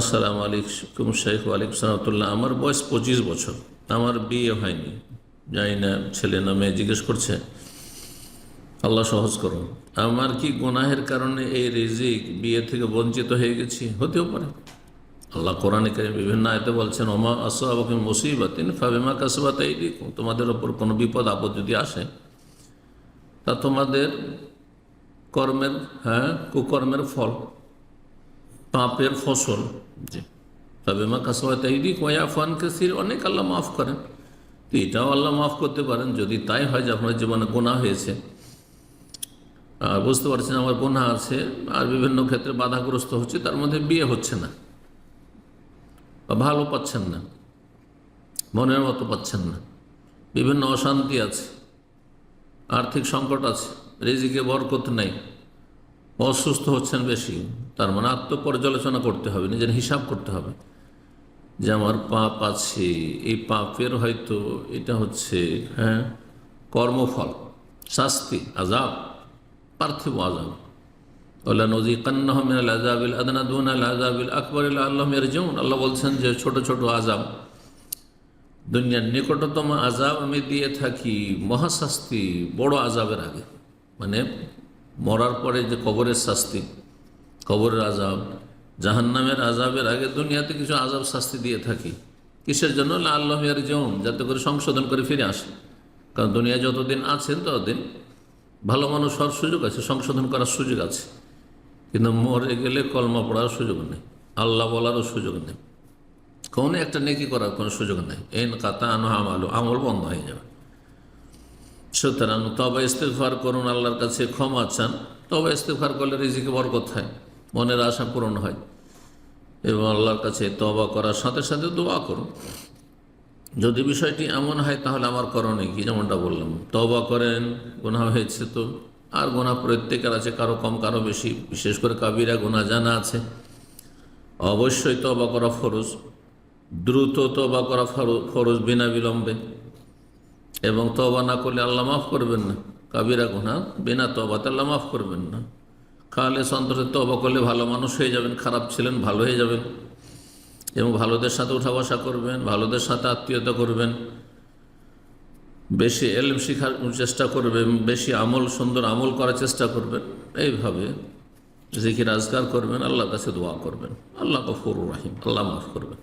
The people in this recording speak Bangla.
আসসালামু আলাইকুম শেখ। ওয়ালাইকুম সালামতুল্লাহ। আমার বয়স 25 বছর, আমার বিয়ে হয়নি, জানি না ছেলে না মেয়ে, জিজ্ঞেস করছে। আল্লাহ সহজ করুন। আমার কি গুনাহের কারণে এই রিজিক বিয়ে থেকে বঞ্চিত হয়ে গেছি? হতেও পারে। আল্লাহ কোরআনে কারীমে বিভিন্ন আয়াতে বলছেন, ওমা আসাবাকুম মুসিবাতিন ফাবিমা কাসাবাত আইদিকুম, তোমাদের ওপর কোনো বিপদ আপদ যদি আসে তা তোমাদের কর্মের, কুকর্মের ফল, পাপের ফসল। জি, তবে মা কাসাবাত আইদিকুম ওয়া ইয়াফু আন কাসীর, অনেক আল্লাহ মাফ করেন। তো এটাও আল্লাহ মাফ করতে পারেন যদি তাই হয় যে আপনার জীবনে গুনাহ হয়েছে, আর বুঝতে পারছেন আমার গুনাহ আছে, আর বিভিন্ন ক্ষেত্রে বাধাগ্রস্ত হচ্ছে, তার মধ্যে বিয়ে হচ্ছে না, বা ভালো পাচ্ছেন না, মনের মতো পাচ্ছেন না, বিভিন্ন অশান্তি আছে, আর্থিক সংকট আছে, রিজিকে বরকত নাই, অসুস্থ হচ্ছেন বেশি, তার মানে আত্মপর্যালোচনা করতে হবে, নিজের হিসাব করতে হবে যে আমার পাপ আছে, এই পাপের হয়তো এটা হচ্ছে কর্মফল, শাস্তি, আযাব, পার্থিব আযাব। ওয়ালানুযীকান্নাহুম মিনাল আযাবিল আদনা দুনাল আযাবিল আকবার লাআল্লাহুম ইয়ারজিউন। আল্লাহ বলছেন যে ছোট ছোট আযাব, দুনিয়ার নিকটতম আযাব আমি দিয়ে থাকি মহাশাস্তি বড় আযাবের আগে, মানে মরার পরে যে কবরের শাস্তি, কবরের আযাব, জাহান্নামের আযাবের আগে দুনিয়াতে কিছু আযাব শাস্তি দিয়ে থাকি। কিসের জন্য? লাআল্লাহুম ইয়ারজিউন, যাতে করে সংশোধন করে ফিরে আসে। কারণ দুনিয়া যতদিন আছেন ততদিন ভালো মানুষ হওয়ার সুযোগ আছে, সংশোধন করার সুযোগ আছে, কিন্তু মরে গেলে কলমা পড়ার সুযোগ নেই, আল্লাহ বলারও সুযোগ নেই, কোনো একটা নেকি করার কোনো সুযোগ নেই। এন কাতা আনো আমল বন্ধ হয়ে যাবে। সুতরাং তবে ইস্তেগফার করুন, আল্লাহর কাছে ক্ষমা চান। তবে ইস্তেগফার করলে রিজিকে বরকত হয়, মনের আশা পূরণ হয়, এবং আল্লাহর কাছে তওবা করার সাথে সাথে দোয়া করুন। যদি বিষয়টি এমন হয় তাহলে আমার করণীয় কি? যেমনটা বললাম, তওবা করেন, গুনাহ হয়েছে তো, আর গুনাহ প্রত্যেকের আছে, কারো কম কারো বেশি, বিশেষ করে কাবিরা গুনাহ জানা আছে, অবশ্যই তওবা করা ফরজ, দ্রুত তওবা করা ফরজ, বিনা বিলম্বে। এবং তওবা না করলে আল্লাহ মাফ করবেন না, কাবিরা গুনাহ বিনা তওবাতে আল্লাহ মাফ করবেন না। খালেস অন্তরে তওবা করলে ভালো মানুষ হয়ে যাবেন, খারাপ ছিলেন ভালো হয়ে যাবেন, এবং ভালোদের সাথে উঠা বসা করবেন, ভালোদের সাথে আত্মীয়তা করবেন, বেশি এলম শিখার চেষ্টা করবেন, বেশি আমল, সুন্দর আমল করার চেষ্টা করবেন। এইভাবে জিকির আজকার করবেন, আল্লাহর কাছে দোয়া করবেন। আল্লাহ গফুরুর রহিম, আল্লাহ মাফ করবেন।